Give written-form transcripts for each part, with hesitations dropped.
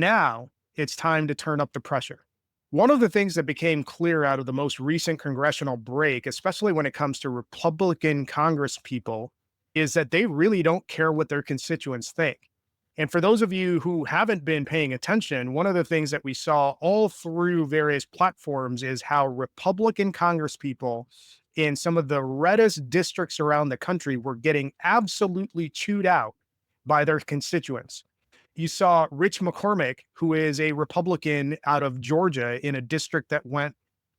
Now it's time to turn up the pressure. One of the things that became clear out of the most recent congressional break, especially when it comes to Republican Congress people, is that they really don't care what their constituents think. And for those of you who haven't been paying attention, one of the things that we saw all through various platforms is how Republican Congress people in some of the reddest districts around the country were getting absolutely chewed out by their constituents. You saw Rich McCormick, who is a Republican out of Georgia in a district that went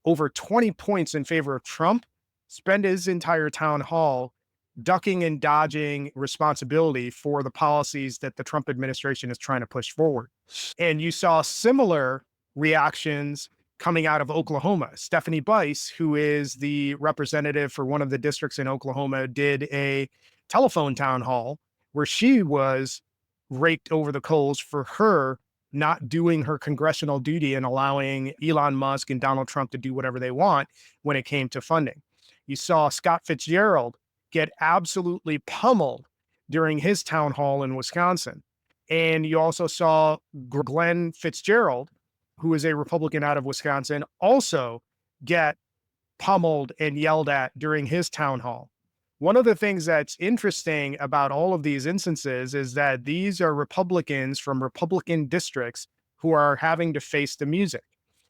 over 20 points in favor of Trump, spend his entire town hall ducking and dodging responsibility for the policies that the Trump administration is trying to push forward. And you saw similar reactions coming out of Oklahoma. Stephanie Bice, who is the representative for one of the districts in Oklahoma, did a telephone town hall where she was raked over the coals for her not doing her congressional duty and allowing Elon Musk and Donald Trump to do whatever they want when it came to funding. You saw Scott Fitzgerald get absolutely pummeled during his town hall in Wisconsin. And you also saw Glenn Fitzgerald, who is a Republican out of Wisconsin, also get pummeled and yelled at during his town hall. One of the things that's interesting about all of these instances is that these are Republicans from Republican districts who are having to face the music.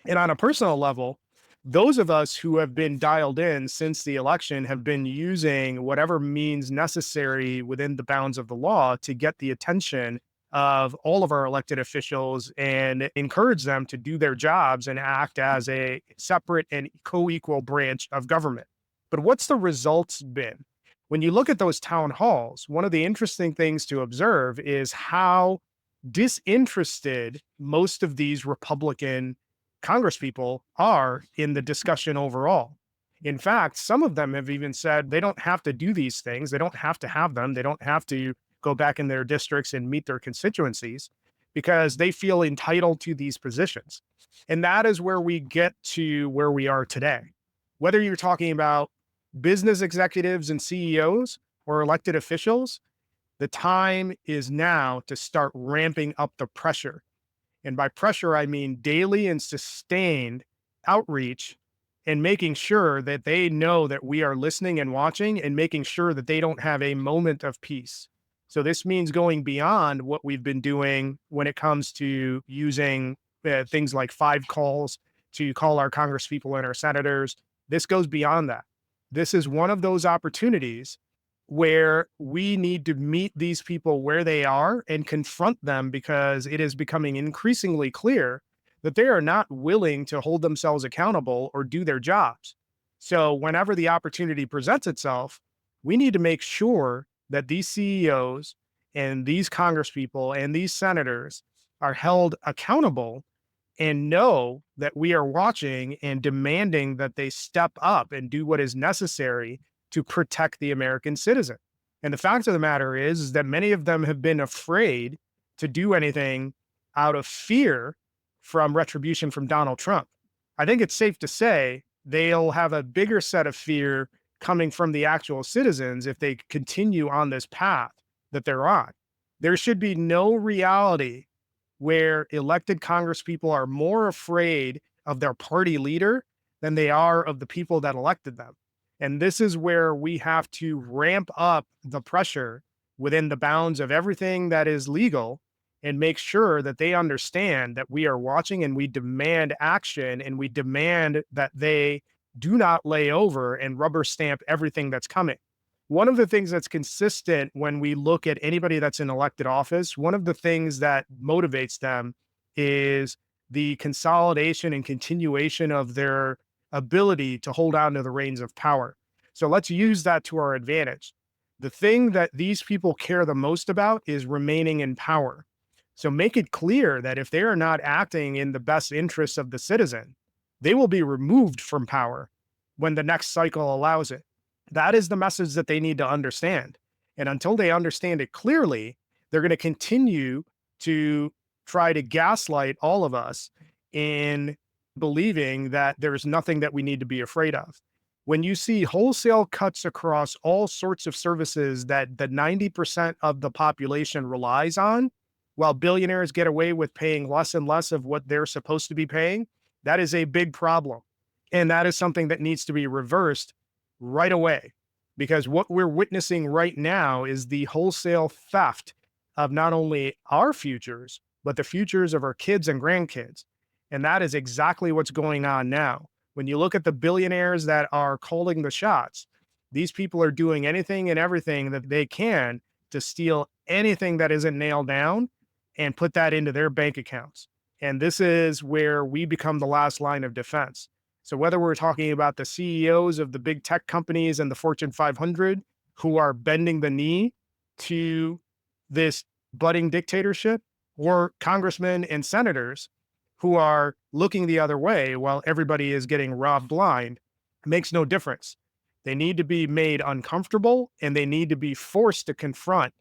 And on a personal level, those of us who have been dialed in since the election have been using whatever means necessary within the bounds of the law to get the attention of all of our elected officials and encourage them to do their jobs and act as a separate and co-equal branch of government. But what's the results been? When you look at those town halls, one of the interesting things to observe is how disinterested most of these Republican congresspeople are in the discussion overall. In fact, some of them have even said they don't have to do these things. They don't have to have them. They don't have to go back in their districts and meet their constituencies because they feel entitled to these positions. And that is where we get to where we are today. Whether you're talking about business executives and CEOs or elected officials, the time is now to start ramping up the pressure. And by pressure, I mean daily and sustained outreach and making sure that they know that we are listening and watching and making sure that they don't have a moment of peace. So this means going beyond what we've been doing when it comes to using things like 5 calls to call our congresspeople and our senators. This goes beyond that. This is one of those opportunities where we need to meet these people where they are and confront them because it is becoming increasingly clear that they are not willing to hold themselves accountable or do their jobs. So whenever the opportunity presents itself, we need to make sure that these CEOs and these congresspeople and these senators are held accountable and know that we are watching and demanding that they step up and do what is necessary to protect the American citizen. And the fact of the matter is that many of them have been afraid to do anything out of fear from retribution from Donald Trump. I think it's safe to say they'll have a bigger set of fear coming from the actual citizens if they continue on this path that they're on. There should be no reality where elected congresspeople are more afraid of their party leader than they are of the people that elected them. And this is where we have to ramp up the pressure within the bounds of everything that is legal and make sure that they understand that we are watching and we demand action and we demand that they do not lay over and rubber stamp everything that's coming. One of the things that's consistent when we look at anybody that's in elected office, one of the things that motivates them is the consolidation and continuation of their ability to hold on to the reins of power. So let's use that to our advantage. The thing that these people care the most about is remaining in power. So make it clear that if they are not acting in the best interests of the citizen, they will be removed from power when the next cycle allows it. That is the message that they need to understand. And until they understand it clearly, they're going to continue to try to gaslight all of us in believing that there's nothing that we need to be afraid of. When you see wholesale cuts across all sorts of services that the 90% of the population relies on, while billionaires get away with paying less and less of what they're supposed to be paying, that is a big problem. And that is something that needs to be reversed right away. Because what we're witnessing right now is the wholesale theft of not only our futures, but the futures of our kids and grandkids. And that is exactly what's going on now. When you look at the billionaires that are calling the shots, these people are doing anything and everything that they can to steal anything that isn't nailed down and put that into their bank accounts. And this is where we become the last line of defense. So whether we're talking about the CEOs of the big tech companies and the Fortune 500 who are bending the knee to this budding dictatorship, or congressmen and senators who are looking the other way while everybody is getting robbed blind, it makes no difference. They need to be made uncomfortable and they need to be forced to confront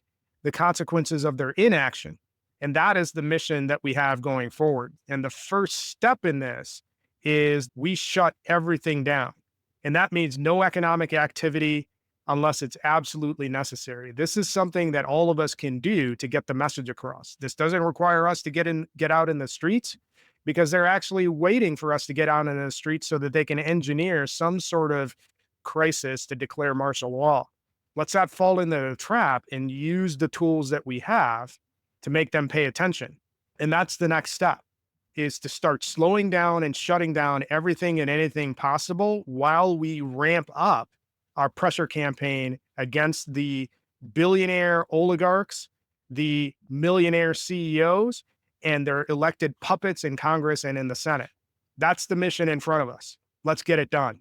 the consequences of their inaction. And that is the mission that we have going forward. And the first step in this is we shut everything down. And that means no economic activity unless it's absolutely necessary. This is something that all of us can do to get the message across. This doesn't require us to get out in the streets, because they're actually waiting for us to get out in the streets so that they can engineer some sort of crisis to declare martial law. Let's not fall into the trap and use the tools that we have to make them pay attention. And that's the next step, is to start slowing down and shutting down everything and anything possible while we ramp up our pressure campaign against the billionaire oligarchs, the millionaire CEOs, and their elected puppets in Congress and in the Senate. That's the mission in front of us. Let's get it done.